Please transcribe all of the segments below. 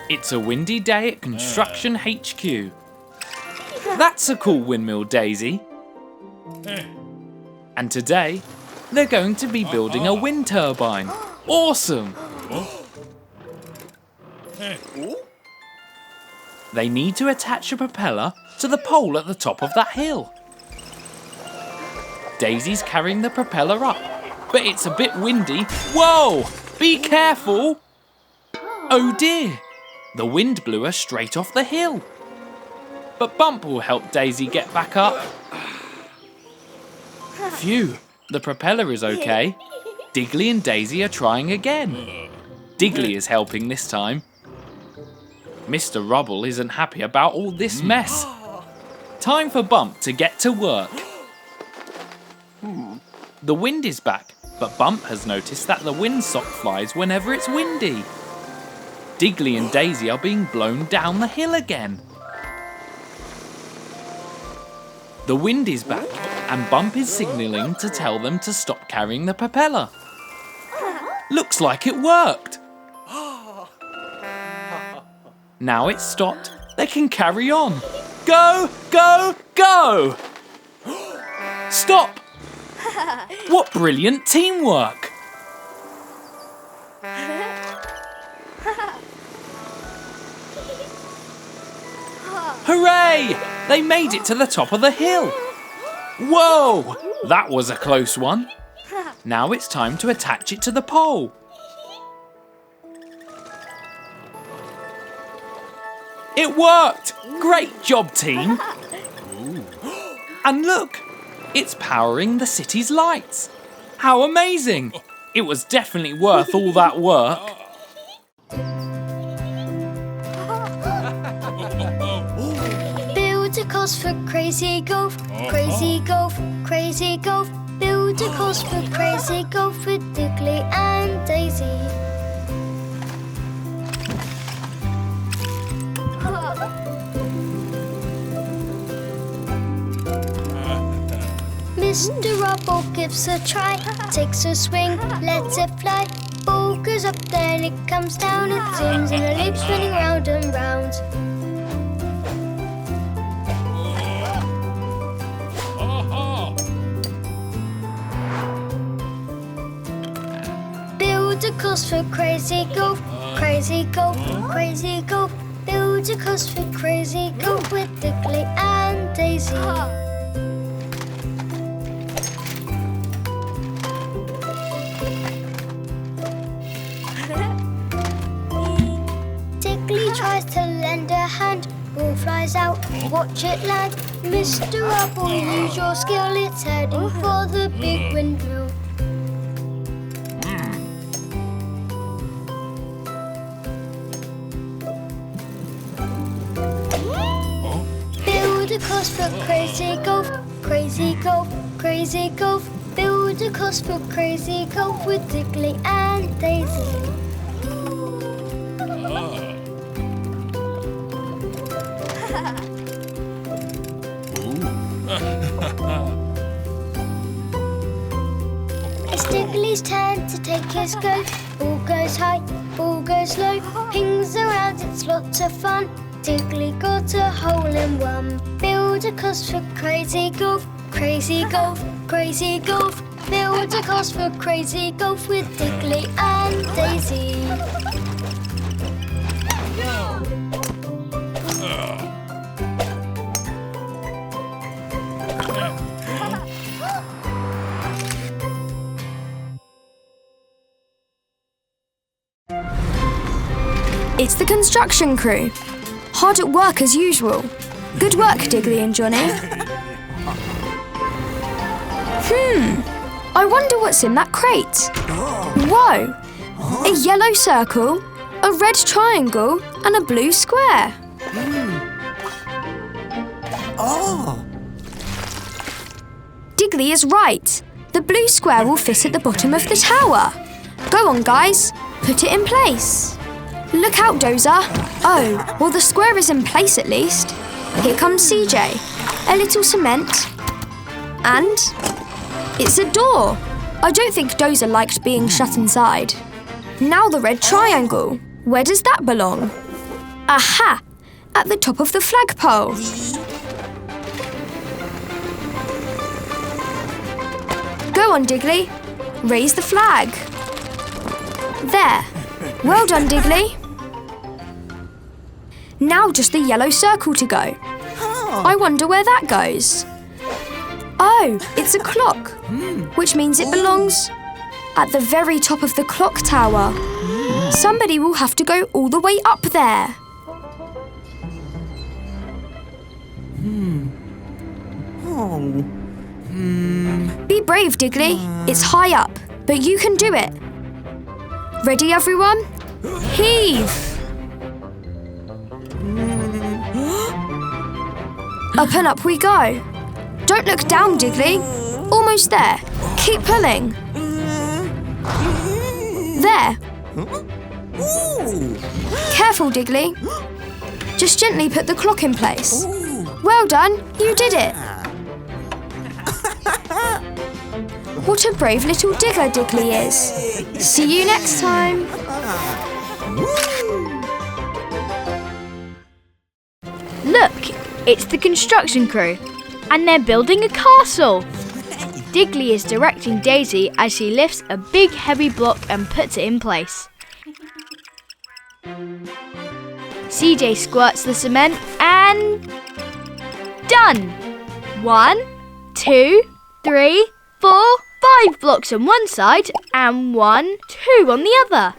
It's a windy day at Construction HQ. That's a cool windmill, Daisy. And today, they're going to be building a wind turbine. Awesome! They need to attach a propeller to the pole at the top of that hill. Daisy's carrying the propeller up, but it's a bit windy. Whoa! Be careful! Oh dear! The wind blew her straight off the hill. But Bump will help Daisy get back up. Phew, the propeller is okay. Digley and Daisy are trying again. Digley is helping this time. Mr. Rubble isn't happy about all this mess. Time for Bump to get to work. The wind is back, but Bump has noticed that the windsock flies whenever it's windy. Digley and Daisy are being blown down the hill again. The wind is back, and Bump is signalling to tell them to stop carrying the propeller. Looks like it worked. Now it's stopped, they can carry on. Go, go, go! Stop! What brilliant teamwork! Hooray! They made it to the top of the hill. Whoa! That was a close one. Now it's time to attach it to the pole. It worked! Great job, team! And look! It's powering the city's lights. How amazing! It was definitely worth all that work. Build a course for crazy golf, crazy golf, crazy golf. Build a course for crazy golf with Digley and Daisy. Mr. Rubble gives a try, takes a swing, lets it fly. Ball goes up, then it comes down, it zooms in a loop, spinning round and round. Build a course for crazy golf, crazy golf, crazy golf. Build a course for crazy golf with Digley and Daisy. Digley tries to lend a hand, ball flies out, watch it land. Mr. Rubble, use your skill, it's heading for the big windmill. Build a course for crazy golf, crazy golf, crazy golf. Build a course for crazy golf with Digley and Daisy. It's Digley's turn to take his go. Ball goes high, ball goes low. Pings around, it's lots of fun. Digley got a hole in one. Build a course for crazy golf, crazy golf, crazy golf. Build a course for crazy golf with Digley and Daisy. It's the construction crew. Hard at work as usual. Good work, Digley and Johnny. I wonder what's in that crate. Whoa! A yellow circle, a red triangle, and a blue square. Digley is right. The blue square will fit at the bottom of the tower. Go on, guys. Put it in place. Look out, Dozer. Oh, well, the square is in place at least. Here comes CJ. A little cement. And it's a door. I don't think Dozer liked being shut inside. Now the red triangle. Where does that belong? Aha! At the top of the flagpole. Go on, Digley. Raise the flag. There. Well done, Digley. Now just the yellow circle to go. I wonder where that goes. Oh, it's a clock, which means it belongs at the very top of the clock tower. Somebody will have to go all the way up there. Be brave, Digley. It's high up, but you can do it. Ready, everyone? Heave! Up and up we go. Don't look down, Digley. Almost there. Keep pulling. There. Careful, Digley. Just gently put the clock in place. Well done, you did it. What a brave little digger Digley is. See you next time. Look, it's the construction crew, and they're building a castle. Digley is directing Dazey as she lifts a big heavy block and puts it in place. CJ squirts the cement and... done! 1, 2, 3, 4, 5 blocks on one side and 1, 2 on the other.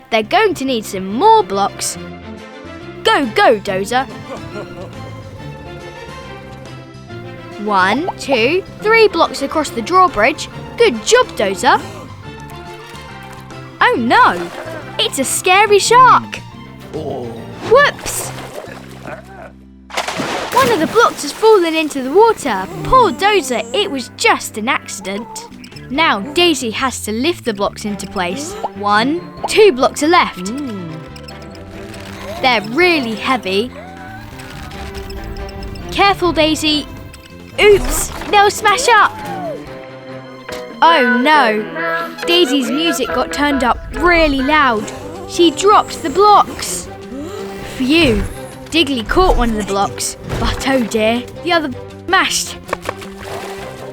They're going to need some more blocks. Go, go, Dozer. 1, 2, 3 blocks across the drawbridge. Good job, Dozer. Oh no, it's a scary shark. Whoops! One of the blocks has fallen into the water. Poor Dozer, it was just an accident. Now Dazey has to lift the blocks into place. 1, 2 blocks are left. They're really heavy. Careful, Dazey. Oops, they'll smash up. Oh no, Daisy's music got turned up really loud. She dropped the blocks. Phew, Digley caught one of the blocks, but oh dear, the other smashed.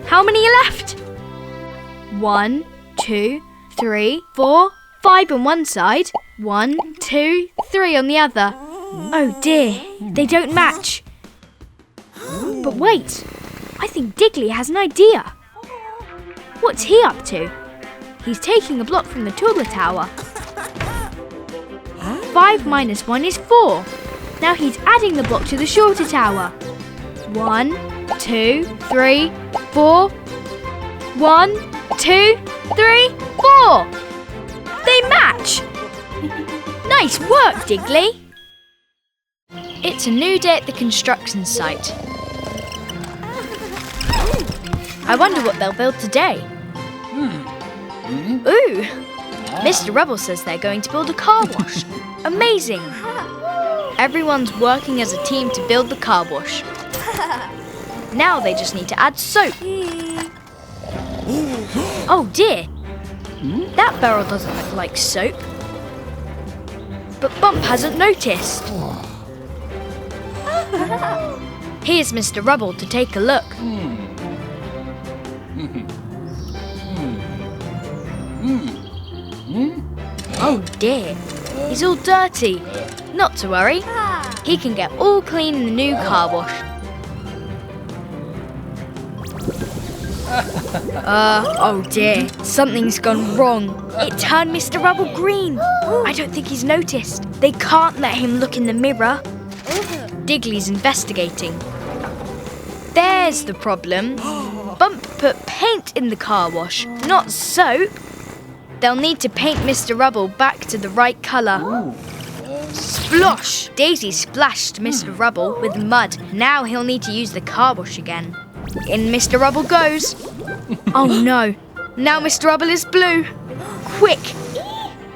How many are left? 1, 2, 3, 4, 5 on one side. 1, 2, 3 on the other. Oh dear, they don't match. But wait, I think Digley has an idea. What's he up to? He's taking a block from the taller tower. 5 minus 1 is 4. Now he's adding the block to the shorter tower. 1, 2, 3, 4. 1, 2, 3, 4. They match. Nice work, Digley. It's a new day at the construction site. I wonder what they'll build today. Ooh! Mr. Rubble says they're going to build a car wash. Amazing! Everyone's working as a team to build the car wash. Now they just need to add soap. Oh dear! That barrel doesn't look like soap. But Bump hasn't noticed. Here's Mr. Rubble to take a look. Oh dear, he's all dirty. Not to worry, he can get all clean in the new car wash. Oh dear, something's gone wrong. It turned Mr. Rubble green. I don't think he's noticed. They can't let him look in the mirror. Digley's investigating. There's the problem. Bump put paint in the car wash, not soap. They'll need to paint Mr. Rubble back to the right colour. Splosh! Dazey splashed Mr. Rubble with mud. Now he'll need to use the car wash again. In Mr. Rubble goes. Oh no, now Mr. Rubble is blue. Quick!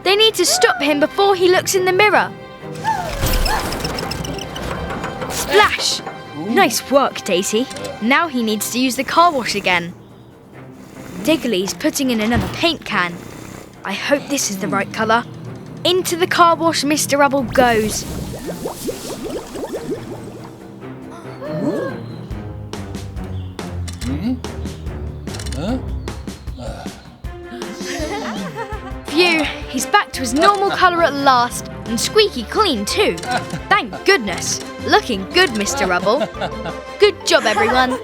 They need to stop him before he looks in the mirror. Splash! Nice work, Dazey. Now he needs to use the car wash again. Digley's putting in another paint can. I hope this is the right colour. Into the car wash Mr. Rubble goes. Phew, he's back to his normal colour at last, and squeaky clean too. Thank goodness. Looking good, Mr. Rubble. Good job, everyone.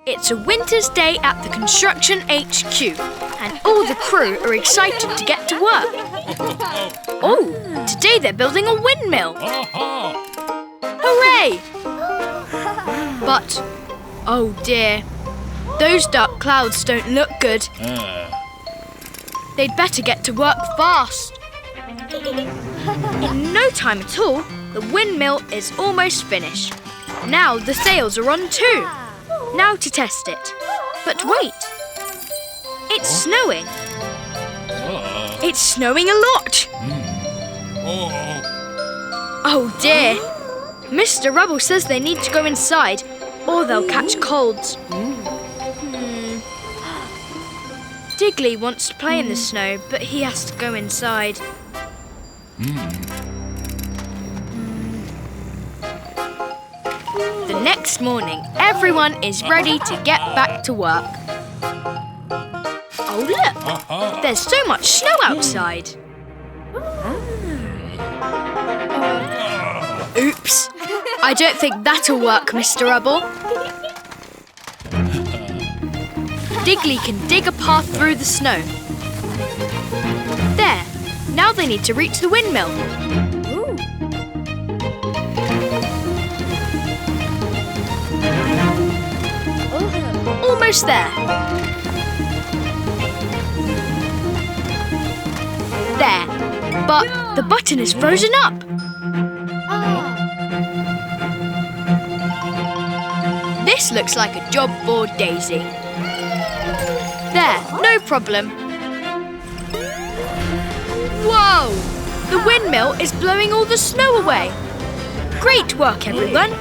It's a winter's day at the construction HQ, and all the crew are excited to get to work. Oh, today they're building a windmill. Hooray! But, oh dear, those dark clouds don't look good. They'd better get to work fast. In no time at all, the windmill is almost finished. Now the sails are on too. Now to test it. But wait, it's snowing. It's snowing a lot. Oh dear. Mr. Rubble says they need to go inside or they'll catch colds. Digley wants to play in the snow, but he has to go inside. The next morning, everyone is ready to get back to work. Oh look, there's so much snow outside. Oops, I don't think that'll work, Mr. Rubble. Digley can dig a path through the snow. There, now they need to reach the windmill. Almost there. There, but the button is frozen up. This looks like a job for Daisy. There, no problem. Whoa! The windmill is blowing all the snow away. Great work, everyone.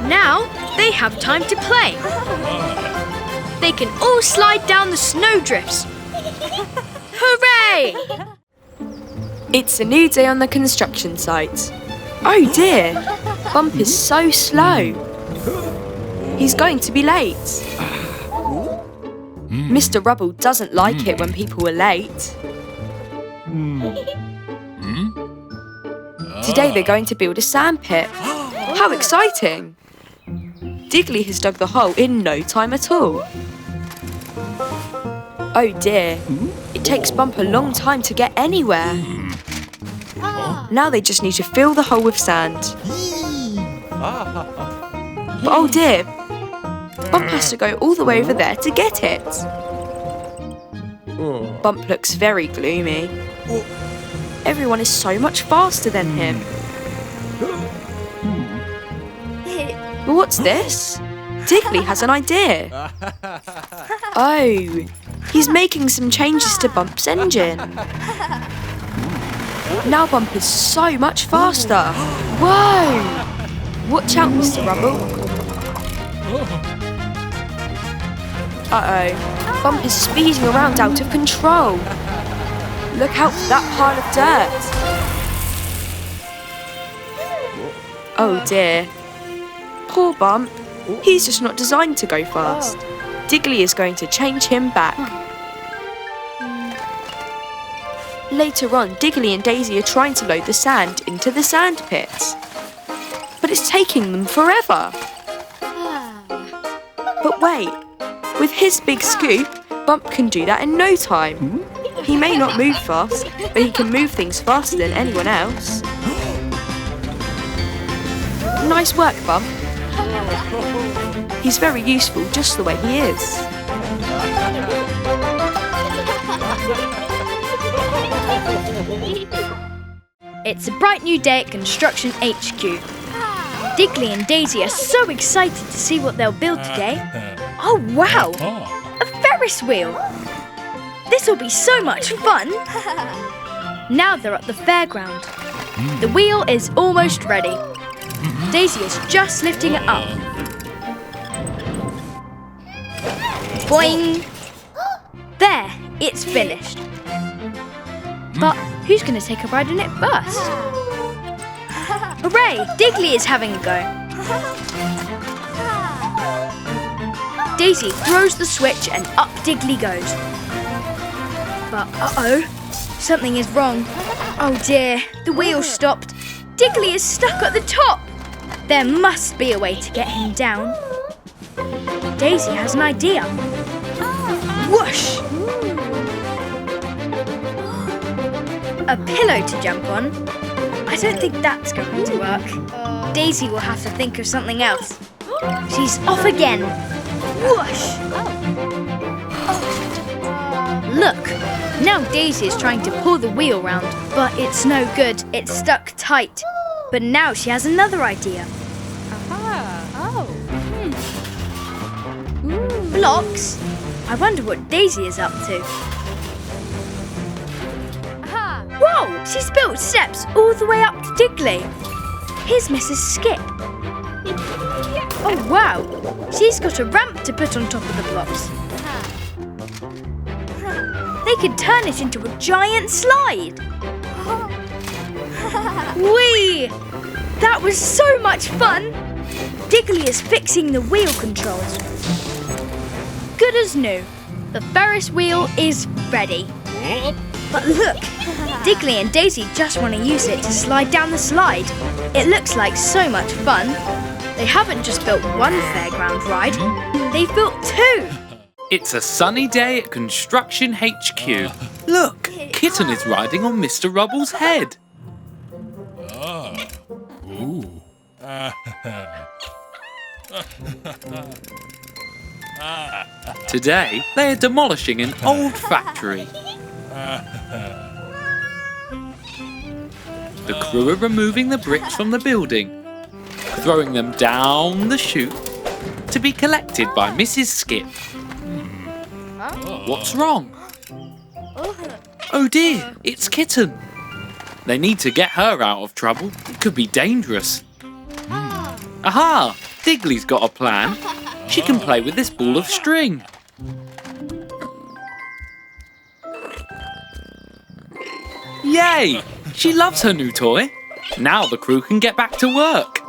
Now they have time to play. They can all slide down the snowdrifts. Hooray! It's a new day on the construction site. Oh dear, Bump is so slow. He's going to be late. Mr. Rubble doesn't like it when people are late. Today they're going to build a sandpit. How exciting! Digley has dug the hole in no time at all. Oh dear, it takes Bump a long time to get anywhere. Now they just need to fill the hole with sand. But oh dear, Bump has to go all the way over there to get it. Bump looks very gloomy. Everyone is so much faster than him. But what's this? Digley has an idea. Oh, he's making some changes to Bump's engine. Now Bump is so much faster. Whoa! Watch out, Mr. Rubble. Uh-oh, Bump is speeding around out of control. Look out for that pile of dirt. Oh dear. Poor Bump. He's just not designed to go fast. Digley is going to change him back. Later on, Digley and Dazey are trying to load the sand into the sand pits. But it's taking them forever. But wait, with his big scoop, Bump can do that in no time. He may not move fast, but he can move things faster than anyone else. Nice work, Bump. He's very useful just the way he is. It's a bright new day at Construction HQ. Digley and Dazey are so excited to see what they'll build today. Oh wow! A Ferris wheel! This will be so much fun! Now they're at the fairground. The wheel is almost ready. Dazey is just lifting it up. Boing! There, it's finished. But who's going to take a ride in it first? Hooray! Digley is having a go. Daisy throws the switch and up Digley goes. But uh-oh, something is wrong. Oh dear, the wheel stopped. Digley is stuck at the top. There must be a way to get him down. Daisy has an idea. Whoosh! A pillow to jump on? I don't think that's going to work. Daisy will have to think of something else. She's off again. Whoosh! Look, now Daisy is trying to pull the wheel round, but it's no good. It's stuck tight. But now she has another idea. Blocks? I wonder what Daisy is up to. Whoa! She's built steps all the way up to Digley. Here's Mrs. Skip. Oh wow! She's got a ramp to put on top of the blocks. They could turn it into a giant slide. Whee! That was so much fun! Digley is fixing the wheel controls. Good as new. The Ferris wheel is ready. But look, Digley and Daisy just want to use it to slide down the slide. It looks like so much fun. They haven't just built one fairground ride, they've built two. It's a sunny day at Construction HQ. Look, Kitten is riding on Mr. Rubble's head. Today, they are demolishing an old factory. The crew are removing the bricks from the building, throwing them down the chute to be collected by Mrs. Skip. What's wrong? Oh dear, it's Kitten. They need to get her out of trouble. It could be dangerous. Aha! Digley's got a plan. She can play with this ball of string. Yay! She loves her new toy. Now the crew can get back to work.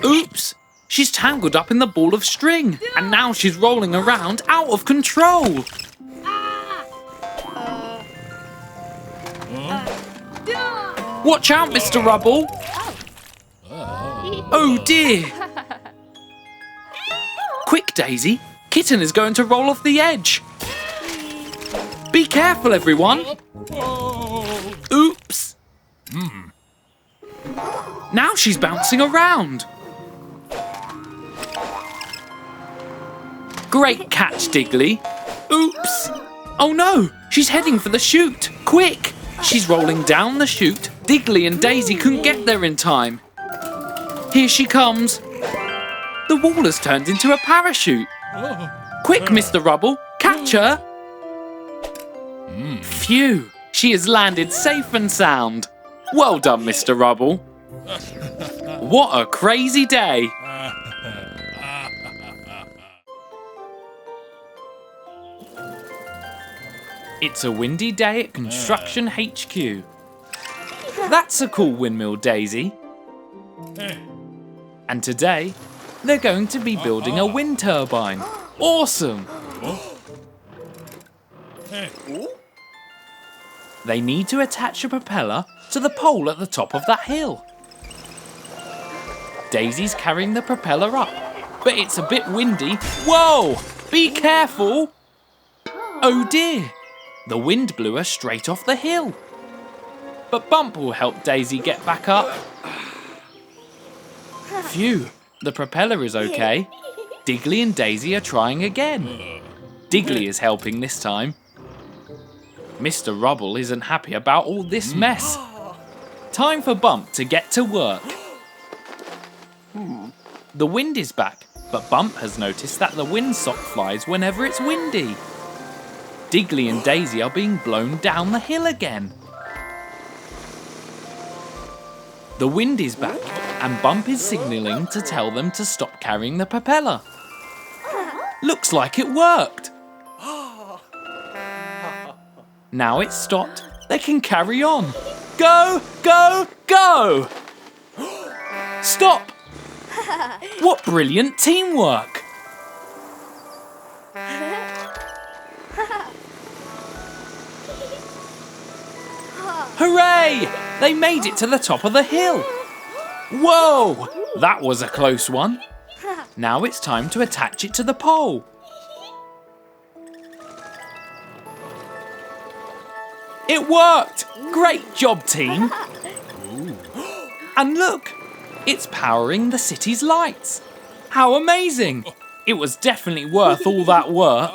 Oops! She's tangled up in the ball of string, and now she's rolling around out of control. Watch out, Mr. Rubble! Oh dear! Quick, Daisy! Kitten is going to roll off the edge. Be careful, everyone! Oops! Now she's bouncing around. Great catch, Digley. Oops! Oh no! She's heading for the chute. Quick! She's rolling down the chute. Digley and Daisy couldn't get there in time. Here she comes. The wall has turned into a parachute. Quick, Mr. Rubble, catch her. Phew, she has landed safe and sound. Well done, Mr. Rubble. What a crazy day. It's a windy day at Construction HQ. That's a cool windmill, Daisy. And today, they're going to be building a wind turbine. Awesome! They need to attach a propeller to the pole at the top of that hill. Daisy's carrying the propeller up, but it's a bit windy. Whoa! Be careful! Oh dear! The wind blew her straight off the hill. But Bump will help Daisy get back up. Phew, the propeller is okay. Digley and Daisy are trying again. Digley is helping this time. Mr. Rubble isn't happy about all this mess. Time for Bump to get to work. The wind is back, but Bump has noticed that the windsock flies whenever it's windy. Digley and Daisy are being blown down the hill again. The wind is back, and Bump is signalling to tell them to stop carrying the propeller. Looks like it worked. Now it's stopped, they can carry on. Go, go, go! Stop! What brilliant teamwork! Hooray! They made it to the top of the hill. Whoa! That was a close one. Now it's time to attach it to the pole. It worked! Great job, team! And look! It's powering the city's lights. How amazing! It was definitely worth all that work.